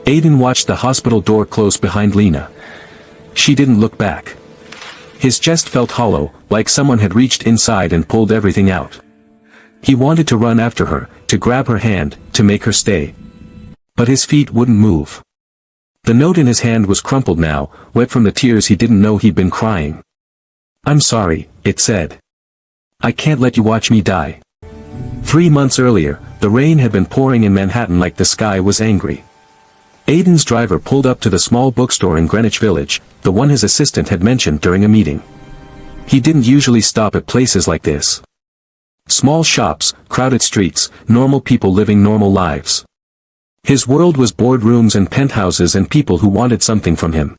Aiden watched the hospital door close behind Lena. She didn't look back. His chest felt hollow, like someone had reached inside and pulled everything out. He wanted to run after her, to grab her hand, to make her stay. But his feet wouldn't move. The note in his hand was crumpled now, wet from the tears he didn't know he'd been crying. "I'm sorry," it said. "I can't let you watch me die." 3 months earlier, the rain had been pouring in Manhattan like the sky was angry. Aiden's driver pulled up to the small bookstore in Greenwich Village, the one his assistant had mentioned during a meeting. He didn't usually stop at places like this. Small shops, crowded streets, normal people living normal lives. His world was boardrooms and penthouses and people who wanted something from him.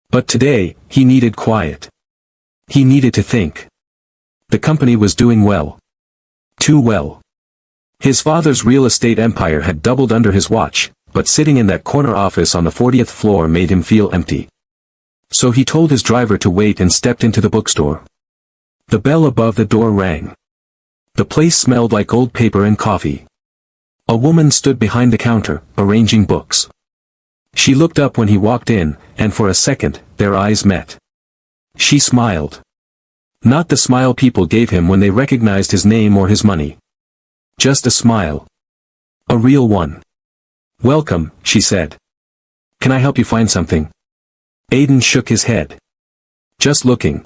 But today, he needed quiet. He needed to think. The company was doing well. Too well. His father's real estate empire had doubled under his watch, but sitting in that corner office on the 40th floor made him feel empty. So he told his driver to wait and stepped into the bookstore. The bell above the door rang. The place smelled like old paper and coffee. A woman stood behind the counter, arranging books. She looked up when he walked in, and for a second, their eyes met. She smiled. Not the smile people gave him when they recognized his name or his money. Just a smile. A real one. "Welcome," she said. "Can I help you find something?" Aiden shook his head. "Just looking."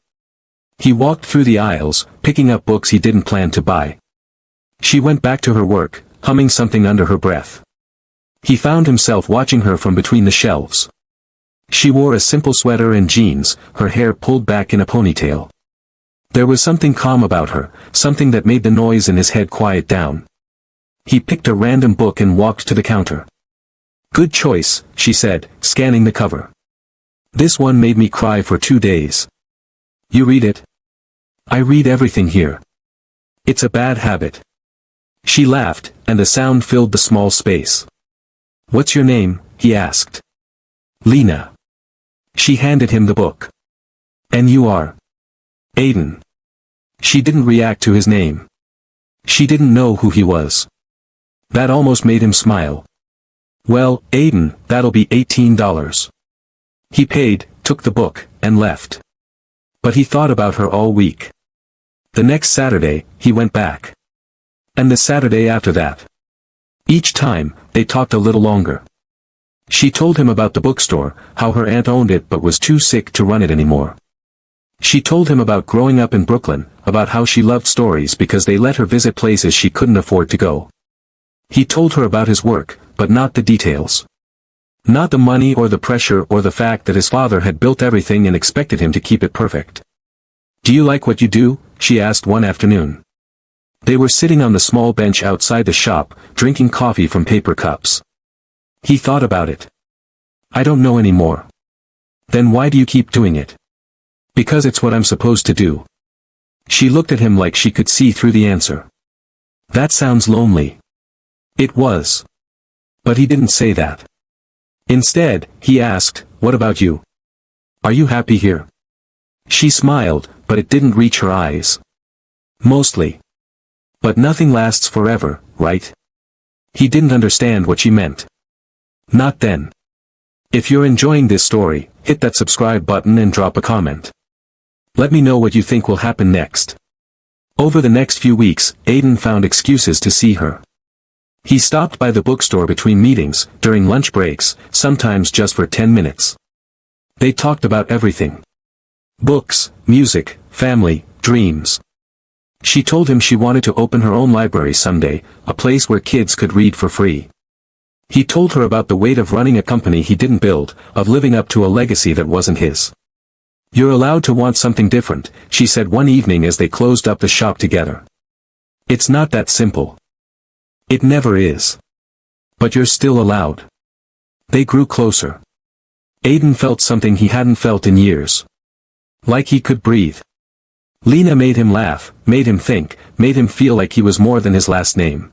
He walked through the aisles, picking up books he didn't plan to buy. She went back to her work, humming something under her breath. He found himself watching her from between the shelves. She wore a simple sweater and jeans, her hair pulled back in a ponytail. There was something calm about her, something that made the noise in his head quiet down. He picked a random book and walked to the counter. "Good choice," she said, scanning the cover. "This one made me cry for 2 days." "You read it?" "I read everything here. It's a bad habit." She laughed, and the sound filled the small space. "What's your name?" he asked. "Lena." She handed him the book. "And you are?" "Aiden." She didn't react to his name. She didn't know who he was. That almost made him smile. "Well, Aiden, that'll be $18. He paid, took the book, and left. But he thought about her all week. The next Saturday, he went back. And the Saturday after that. Each time, they talked a little longer. She told him about the bookstore, how her aunt owned it but was too sick to run it anymore. She told him about growing up in Brooklyn, about how she loved stories because they let her visit places she couldn't afford to go. He told her about his work, but not the details. Not the money or the pressure or the fact that his father had built everything and expected him to keep it perfect. "Do you like what you do?" she asked one afternoon. They were sitting on the small bench outside the shop, drinking coffee from paper cups. He thought about it. "I don't know anymore." "Then why do you keep doing it?" "Because it's what I'm supposed to do." She looked at him like she could see through the answer. "That sounds lonely." It was. But he didn't say that. Instead, he asked, "What about you? Are you happy here?" She smiled, but it didn't reach her eyes. "Mostly. But nothing lasts forever, right?" He didn't understand what she meant. Not then. If you're enjoying this story, hit that subscribe button and drop a comment. Let me know what you think will happen next. Over the next few weeks, Aiden found excuses to see her. He stopped by the bookstore between meetings, during lunch breaks, sometimes just for 10 minutes. They talked about everything. Books, music, family, dreams. She told him she wanted to open her own library someday, a place where kids could read for free. He told her about the weight of running a company he didn't build, of living up to a legacy that wasn't his. "You're allowed to want something different," she said one evening as they closed up the shop together. "It's not that simple. It never is. But you're still allowed." They grew closer. Aiden felt something he hadn't felt in years. Like he could breathe. Lena made him laugh, made him think, made him feel like he was more than his last name.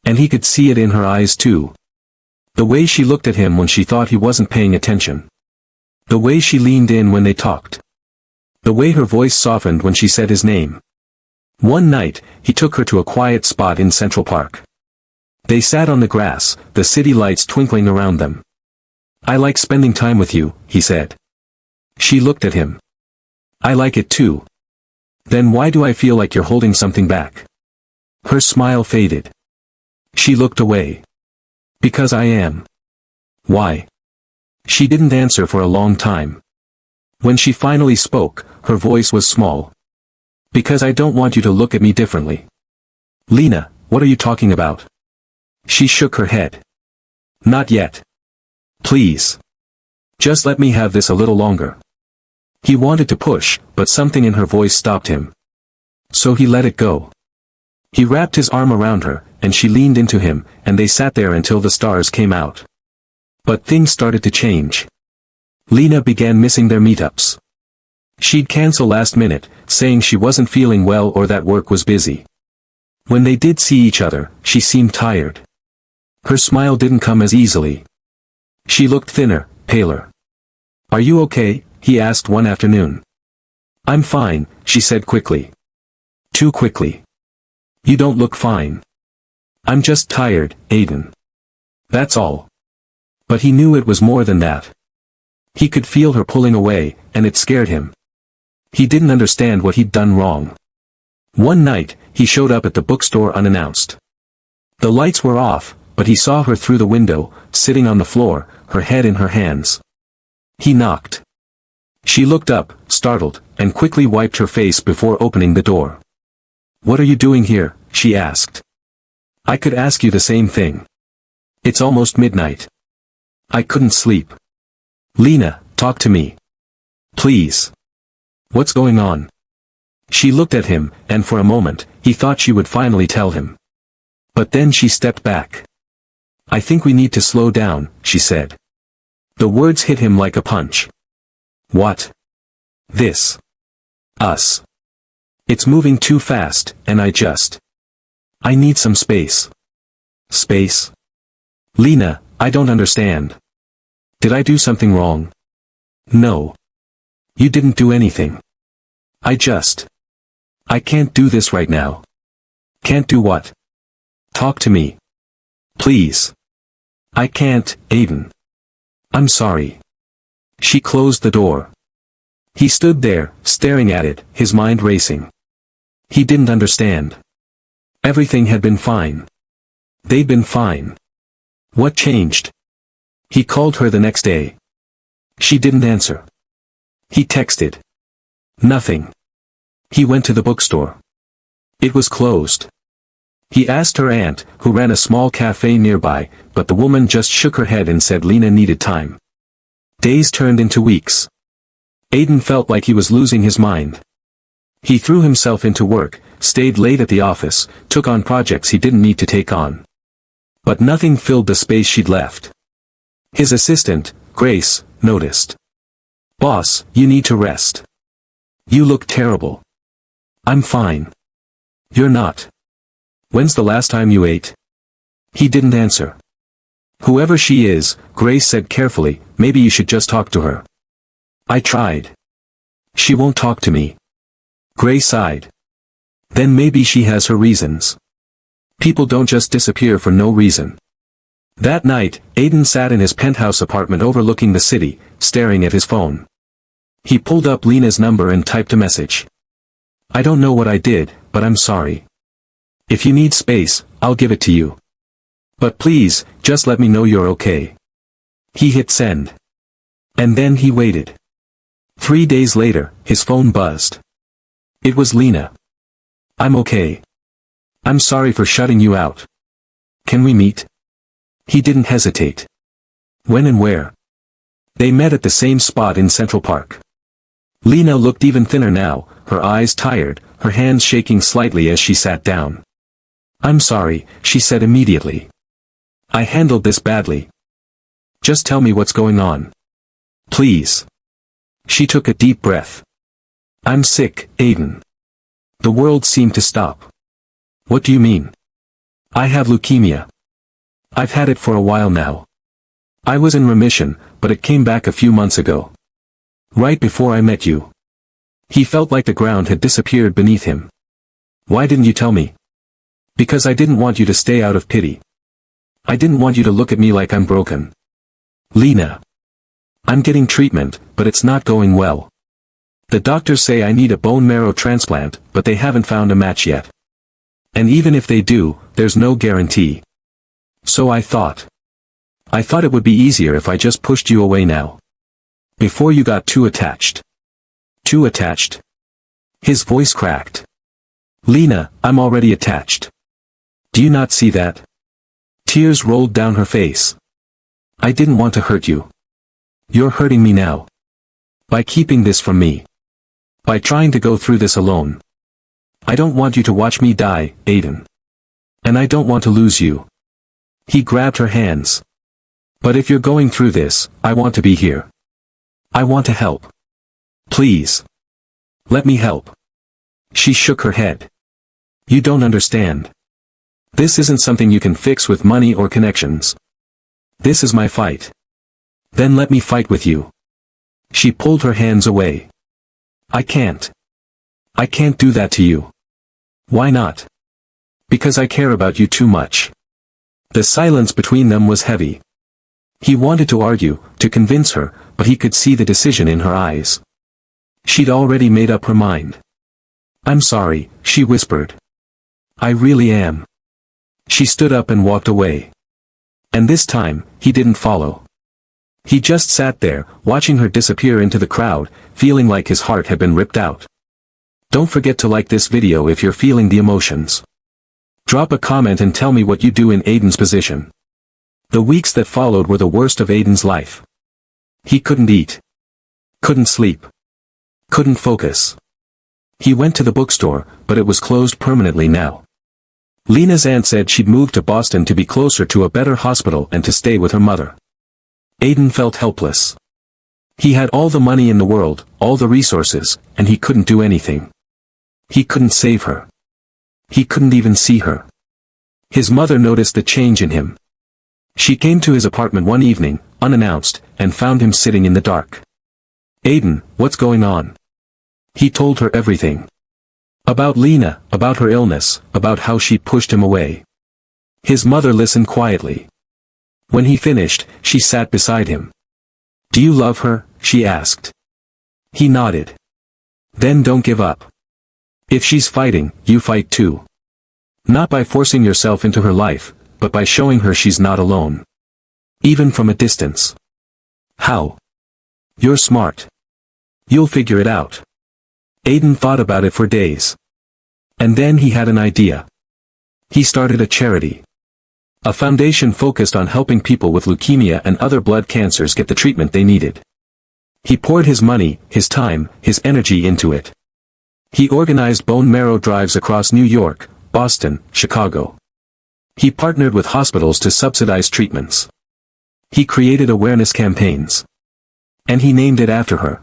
And he could see it in her eyes too. The way she looked at him when she thought he wasn't paying attention. The way she leaned in when they talked. The way her voice softened when she said his name. One night, he took her to a quiet spot in Central Park. They sat on the grass, the city lights twinkling around them. I like spending time with you, he said. She looked at him. I like it too. Then why do I feel like you're holding something back? Her smile faded. She looked away. Because I am. Why? She didn't answer for a long time. When she finally spoke, her voice was small. Because I don't want you to look at me differently. Lena, what are you talking about? She shook her head. Not yet. Please. Just let me have this a little longer. He wanted to push, but something in her voice stopped him. So he let it go. He wrapped his arm around her, and she leaned into him, and they sat there until the stars came out. But things started to change. Lena began missing their meetups. She'd cancel last minute, saying she wasn't feeling well or that work was busy. When they did see each other, she seemed tired. Her smile didn't come as easily. She looked thinner, paler. Are you okay? He asked one afternoon. I'm fine, she said quickly. Too quickly. You don't look fine. I'm just tired, Aiden. That's all. But he knew it was more than that. He could feel her pulling away, and it scared him. He didn't understand what he'd done wrong. One night, he showed up at the bookstore unannounced. The lights were off, but he saw her through the window, sitting on the floor, her head in her hands. He knocked. She looked up, startled, and quickly wiped her face before opening the door. What are you doing here? She asked. I could ask you the same thing. It's almost midnight. I couldn't sleep. Lena, talk to me. Please. What's going on? She looked at him, and for a moment, he thought she would finally tell him. But then she stepped back. I think we need to slow down, she said. The words hit him like a punch. What? This. Us. It's moving too fast, and I need some space. Space? Lena, I don't understand. Did I do something wrong? No. You didn't do anything. I can't do this right now. Can't do what? Talk to me. Please. I can't, Aiden. I'm sorry. She closed the door. He stood there, staring at it, his mind racing. He didn't understand. Everything had been fine. They'd been fine. What changed? He called her the next day. She didn't answer. He texted. Nothing. He went to the bookstore. It was closed. He asked her aunt, who ran a small cafe nearby, but the woman just shook her head and said Lena needed time. Days turned into weeks. Aiden felt like he was losing his mind. He threw himself into work, stayed late at the office, took on projects he didn't need to take on. But nothing filled the space she'd left. His assistant, Grace, noticed. Boss, you need to rest. You look terrible. I'm fine. You're not. When's the last time you ate? He didn't answer. Whoever she is, Grace said carefully, maybe you should just talk to her. I tried. She won't talk to me. Grace sighed. Then maybe she has her reasons. People don't just disappear for no reason. That night, Aiden sat in his penthouse apartment overlooking the city, staring at his phone. He pulled up Lena's number and typed a message. I don't know what I did, but I'm sorry. If you need space, I'll give it to you. But please, just let me know you're okay. He hit send. And then he waited. 3 days later, his phone buzzed. It was Lena. I'm okay. I'm sorry for shutting you out. Can we meet? He didn't hesitate. When and where? They met at the same spot in Central Park. Lena looked even thinner now, her eyes tired, her hands shaking slightly as she sat down. I'm sorry, she said immediately. I handled this badly. Just tell me what's going on. Please. She took a deep breath. I'm sick, Aiden. The world seemed to stop. What do you mean? I have leukemia. I've had it for a while now. I was in remission, but it came back a few months ago. Right before I met you. He felt like the ground had disappeared beneath him. Why didn't you tell me? Because I didn't want you to stay out of pity. I didn't want you to look at me like I'm broken. Lena. I'm getting treatment, but it's not going well. The doctors say I need a bone marrow transplant, but they haven't found a match yet. And even if they do, there's no guarantee. So I thought it would be easier if I just pushed you away now. Before you got too attached. Too attached? His voice cracked. Lena, I'm already attached. Do you not see that? Tears rolled down her face. I didn't want to hurt you. You're hurting me now. By keeping this from me. By trying to go through this alone. I don't want you to watch me die, Aiden. And I don't want to lose you. He grabbed her hands. But if you're going through this, I want to be here. I want to help. Please. Let me help. She shook her head. You don't understand. This isn't something you can fix with money or connections. This is my fight. Then let me fight with you. She pulled her hands away. I can't. I can't do that to you. Why not? Because I care about you too much. The silence between them was heavy. He wanted to argue, to convince her, but he could see the decision in her eyes. She'd already made up her mind. I'm sorry, she whispered. I really am. She stood up and walked away. And this time, he didn't follow. He just sat there, watching her disappear into the crowd, feeling like his heart had been ripped out. Don't forget to like this video if you're feeling the emotions. Drop a comment and tell me what you do in Aiden's position. The weeks that followed were the worst of Aiden's life. He couldn't eat. Couldn't sleep. Couldn't focus. He went to the bookstore, but it was closed permanently now. Lena's aunt said she'd moved to Boston to be closer to a better hospital and to stay with her mother. Aiden felt helpless. He had all the money in the world, all the resources, and he couldn't do anything. He couldn't save her. He couldn't even see her. His mother noticed the change in him. She came to his apartment one evening, unannounced, and found him sitting in the dark. Aiden, what's going on? He told her everything. About Lena, about her illness, about how she pushed him away. His mother listened quietly. When he finished, she sat beside him. Do you love her? She asked. He nodded. Then don't give up. If she's fighting, you fight too. Not by forcing yourself into her life, but by showing her she's not alone. Even from a distance. How? You're smart. You'll figure it out. Aiden thought about it for days. And then he had an idea. He started a charity. A foundation focused on helping people with leukemia and other blood cancers get the treatment they needed. He poured his money, his time, his energy into it. He organized bone marrow drives across New York, Boston, Chicago. He partnered with hospitals to subsidize treatments. He created awareness campaigns. And he named it after her.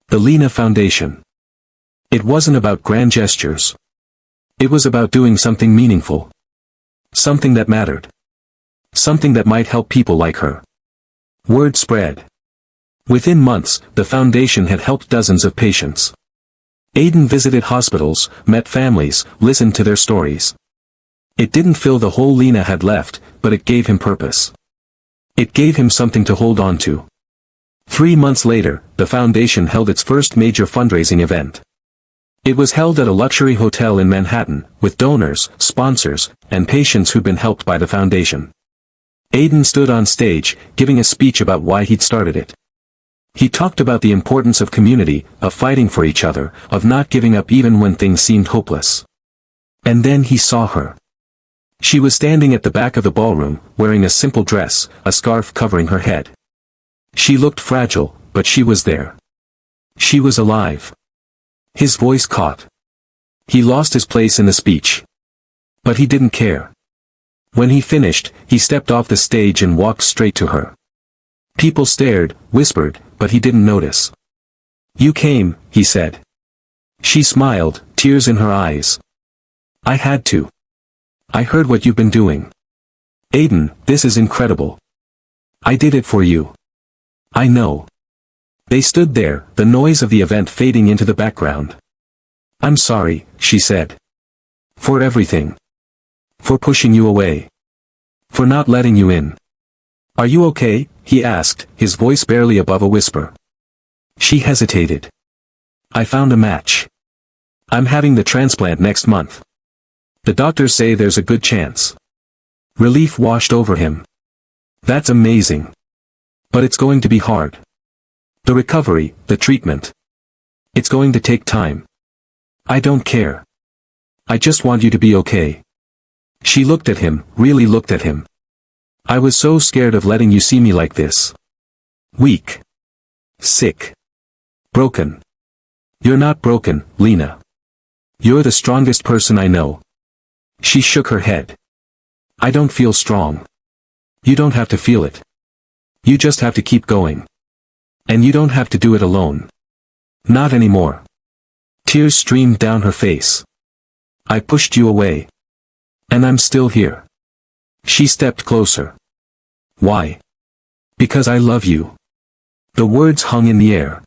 The Lena Foundation. It wasn't about grand gestures. It was about doing something meaningful. Something that mattered. Something that might help people like her. Word spread. Within months, the foundation had helped dozens of patients. Aiden visited hospitals, met families, listened to their stories. It didn't fill the hole Lena had left, but it gave him purpose. It gave him something to hold on to. 3 months later, the foundation held its first major fundraising event. It was held at a luxury hotel in Manhattan, with donors, sponsors, and patients who'd been helped by the foundation. Aiden stood on stage, giving a speech about why he'd started it. He talked about the importance of community, of fighting for each other, of not giving up even when things seemed hopeless. And then he saw her. She was standing at the back of the ballroom, wearing a simple dress, a scarf covering her head. She looked fragile, but she was there. She was alive. His voice caught. He lost his place in the speech. But he didn't care. When he finished, he stepped off the stage and walked straight to her. People stared, whispered, but he didn't notice. You came, he said. She smiled, tears in her eyes. I had to. I heard what you've been doing. Aiden, this is incredible. I did it for you. I know. They stood there, the noise of the event fading into the background. I'm sorry, she said. For everything. For pushing you away. For not letting you in. Are you okay? he asked, his voice barely above a whisper. She hesitated. I found a match. I'm having the transplant next month. The doctors say there's a good chance. Relief washed over him. That's amazing. But it's going to be hard. The recovery, the treatment. It's going to take time. I don't care. I just want you to be okay. She looked at him, really looked at him. I was so scared of letting you see me like this. Weak. Sick. Broken. You're not broken, Lena. You're the strongest person I know. She shook her head. I don't feel strong. You don't have to feel it. You just have to keep going. And you don't have to do it alone. Not anymore. Tears streamed down her face. I pushed you away. And I'm still here. She stepped closer. Why? Because I love you. The words hung in the air.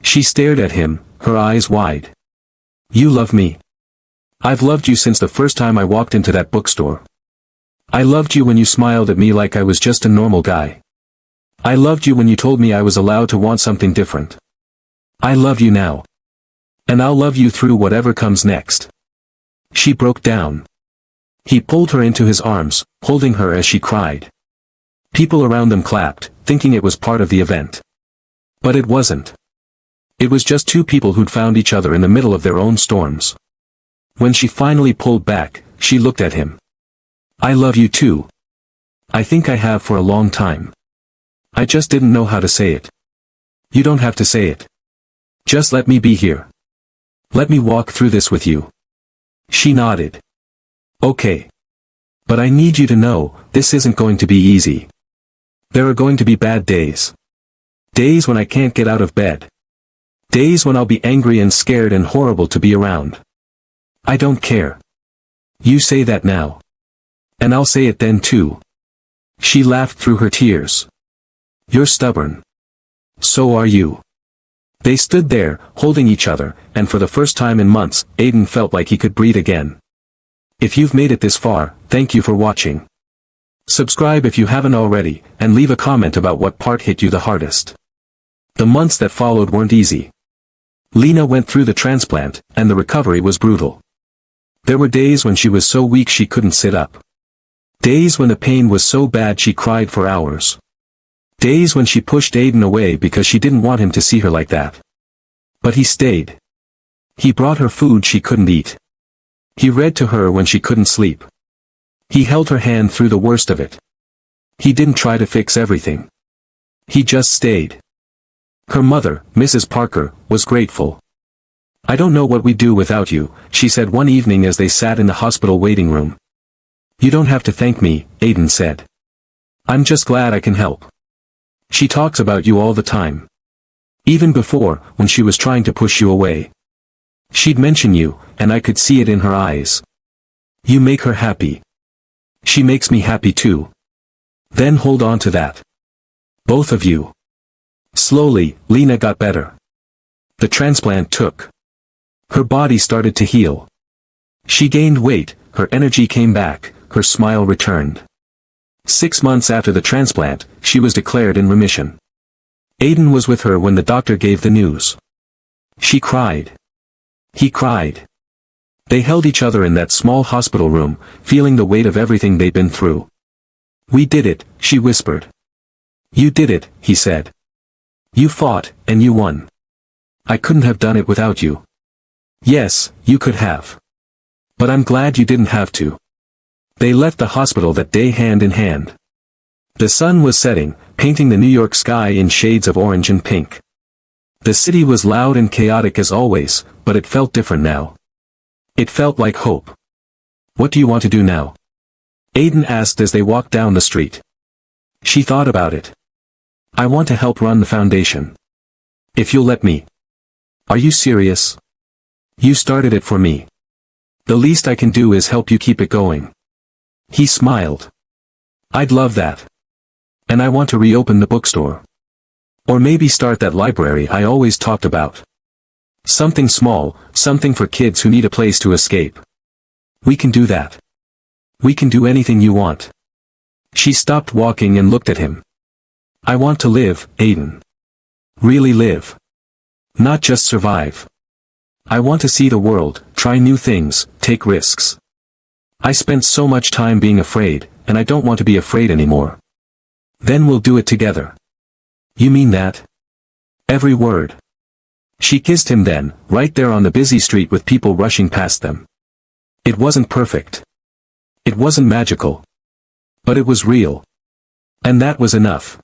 She stared at him, her eyes wide. You love me. I've loved you since the first time I walked into that bookstore. I loved you when you smiled at me like I was just a normal guy. I loved you when you told me I was allowed to want something different. I love you now. And I'll love you through whatever comes next. She broke down. He pulled her into his arms, holding her as she cried. People around them clapped, thinking it was part of the event. But it wasn't. It was just two people who'd found each other in the middle of their own storms. When she finally pulled back, she looked at him. I love you too. I think I have for a long time. I just didn't know how to say it. You don't have to say it. Just let me be here. Let me walk through this with you. She nodded. Okay. But I need you to know, this isn't going to be easy. There are going to be bad days. Days when I can't get out of bed. Days when I'll be angry and scared and horrible to be around. I don't care. You say that now. And I'll say it then too. She laughed through her tears. You're stubborn. So are you. They stood there, holding each other, and for the first time in months, Aiden felt like he could breathe again. If you've made it this far, thank you for watching. Subscribe if you haven't already, and leave a comment about what part hit you the hardest. The months that followed weren't easy. Lena went through the transplant, and the recovery was brutal. There were days when she was so weak she couldn't sit up. Days when the pain was so bad she cried for hours. Days when she pushed Aiden away because she didn't want him to see her like that. But he stayed. He brought her food she couldn't eat. He read to her when she couldn't sleep. He held her hand through the worst of it. He didn't try to fix everything. He just stayed. Her mother, Mrs. Parker, was grateful. I don't know what we'd do without you, she said one evening as they sat in the hospital waiting room. You don't have to thank me, Aiden said. I'm just glad I can help. She talks about you all the time. Even before, when she was trying to push you away. She'd mention you, and I could see it in her eyes. You make her happy. She makes me happy too. Then hold on to that. Both of you. Slowly, Lena got better. The transplant took. Her body started to heal. She gained weight, her energy came back, her smile returned. 6 months after the transplant, she was declared in remission. Aiden was with her when the doctor gave the news. She cried. He cried. They held each other in that small hospital room, feeling the weight of everything they'd been through. We did it, she whispered. You did it, he said. You fought, and you won. I couldn't have done it without you. Yes, you could have. But I'm glad you didn't have to. They left the hospital that day hand in hand. The sun was setting, painting the New York sky in shades of orange and pink. The city was loud and chaotic as always, but it felt different now. It felt like hope. What do you want to do now? Aiden asked as they walked down the street. She thought about it. I want to help run the foundation. If you'll let me. Are you serious? You started it for me. The least I can do is help you keep it going. He smiled. I'd love that. And I want to reopen the bookstore. Or maybe start that library I always talked about. Something small, something for kids who need a place to escape. We can do that. We can do anything you want. She stopped walking and looked at him. I want to live, Aiden. Really live. Not just survive. I want to see the world, try new things, take risks. I spent so much time being afraid, and I don't want to be afraid anymore. Then we'll do it together. You mean that? Every word. She kissed him then, right there on the busy street with people rushing past them. It wasn't perfect. It wasn't magical. But it was real. And that was enough.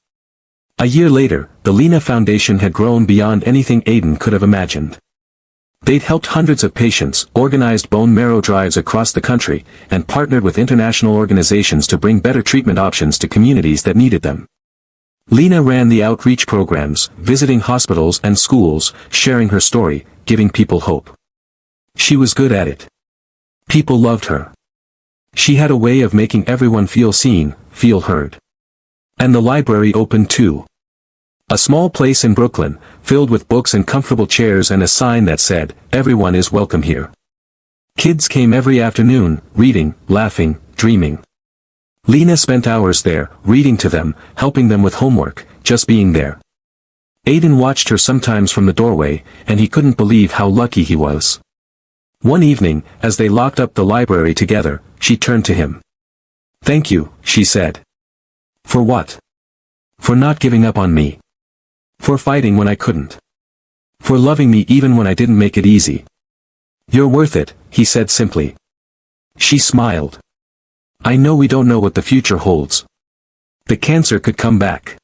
A year later, the Lena Foundation had grown beyond anything Aiden could have imagined. They'd helped hundreds of patients, organized bone marrow drives across the country, and partnered with international organizations to bring better treatment options to communities that needed them. Lena ran the outreach programs, visiting hospitals and schools, sharing her story, giving people hope. She was good at it. People loved her. She had a way of making everyone feel seen, feel heard. And the library opened too. A small place in Brooklyn, filled with books and comfortable chairs and a sign that said, "Everyone is welcome here." Kids came every afternoon, reading, laughing, dreaming. Lena spent hours there, reading to them, helping them with homework, just being there. Aiden watched her sometimes from the doorway, and he couldn't believe how lucky he was. One evening, as they locked up the library together, she turned to him. "Thank you," she said. "For what?" "For not giving up on me. For fighting when I couldn't. For loving me even when I didn't make it easy." "You're worth it," he said simply. She smiled. "I know we don't know what the future holds. The cancer could come back.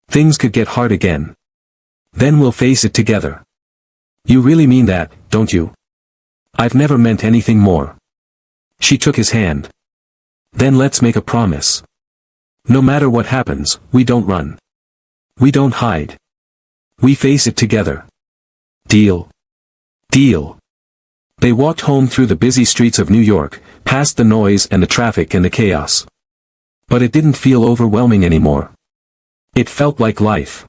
Things could get hard again. Then we'll face it together." "You really mean that, don't you?" "I've never meant anything more." She took his hand. "Then let's make a promise. No matter what happens, we don't run. We don't hide. We face it together. Deal?" "Deal." They walked home through the busy streets of New York, past the noise and the traffic and the chaos. But it didn't feel overwhelming anymore. It felt like life.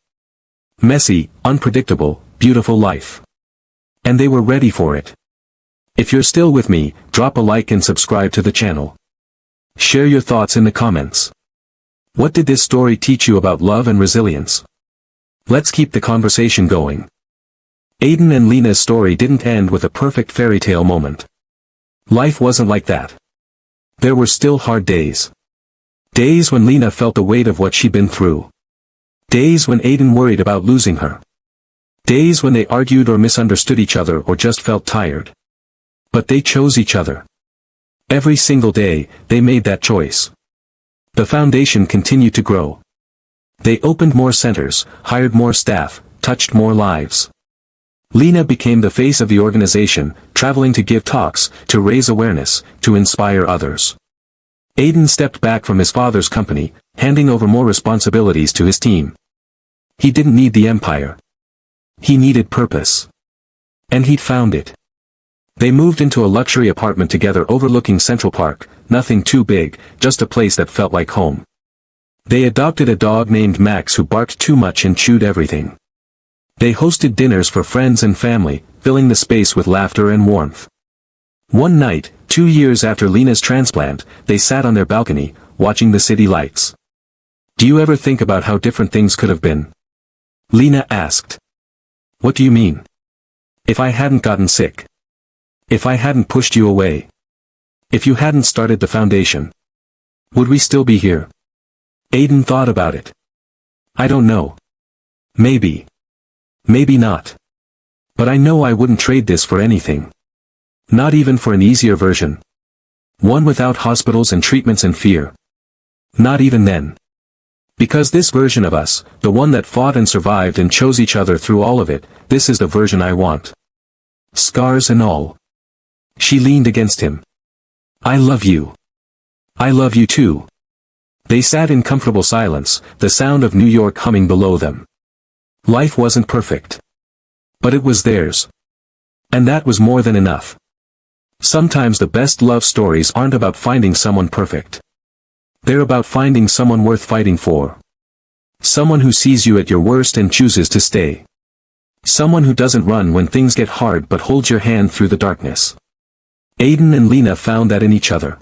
Messy, unpredictable, beautiful life. And they were ready for it. If you're still with me, drop a like and subscribe to the channel. Share your thoughts in the comments. What did this story teach you about love and resilience? Let's keep the conversation going. Aiden and Lena's story didn't end with a perfect fairy tale moment. Life wasn't like that. There were still hard days. Days when Lena felt the weight of what she'd been through. Days when Aiden worried about losing her. Days when they argued or misunderstood each other or just felt tired. But they chose each other. Every single day, they made that choice. The foundation continued to grow. They opened more centers, hired more staff, touched more lives. Lena became the face of the organization, traveling to give talks, to raise awareness, to inspire others. Aiden stepped back from his father's company, handing over more responsibilities to his team. He didn't need the empire. He needed purpose. And he'd found it. They moved into a luxury apartment together overlooking Central Park, nothing too big, just a place that felt like home. They adopted a dog named Max who barked too much and chewed everything. They hosted dinners for friends and family, filling the space with laughter and warmth. One night, 2 years after Lena's transplant, they sat on their balcony, watching the city lights. "Do you ever think about how different things could have been?" Lena asked. "What do you mean?" "If I hadn't gotten sick. If I hadn't pushed you away. If you hadn't started the foundation. Would we still be here?" Aiden thought about it. "I don't know. Maybe. Maybe not. But I know I wouldn't trade this for anything. Not even for an easier version. One without hospitals and treatments and fear. Not even then. Because this version of us, the one that fought and survived and chose each other through all of it, this is the version I want. Scars and all." She leaned against him. "I love you. I love you too." They sat in comfortable silence, the sound of New York humming below them. Life wasn't perfect. But it was theirs. And that was more than enough. Sometimes the best love stories aren't about finding someone perfect. They're about finding someone worth fighting for. Someone who sees you at your worst and chooses to stay. Someone who doesn't run when things get hard but holds your hand through the darkness. Aiden and Lena found that in each other.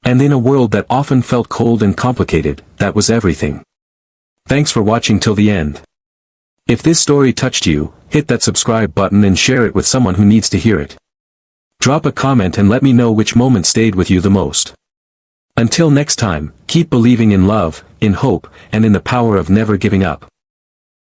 And in a world that often felt cold and complicated, that was everything. Thanks for watching till the end. If this story touched you, hit that subscribe button and share it with someone who needs to hear it. Drop a comment and let me know which moment stayed with you the most. Until next time, keep believing in love, in hope, and in the power of never giving up.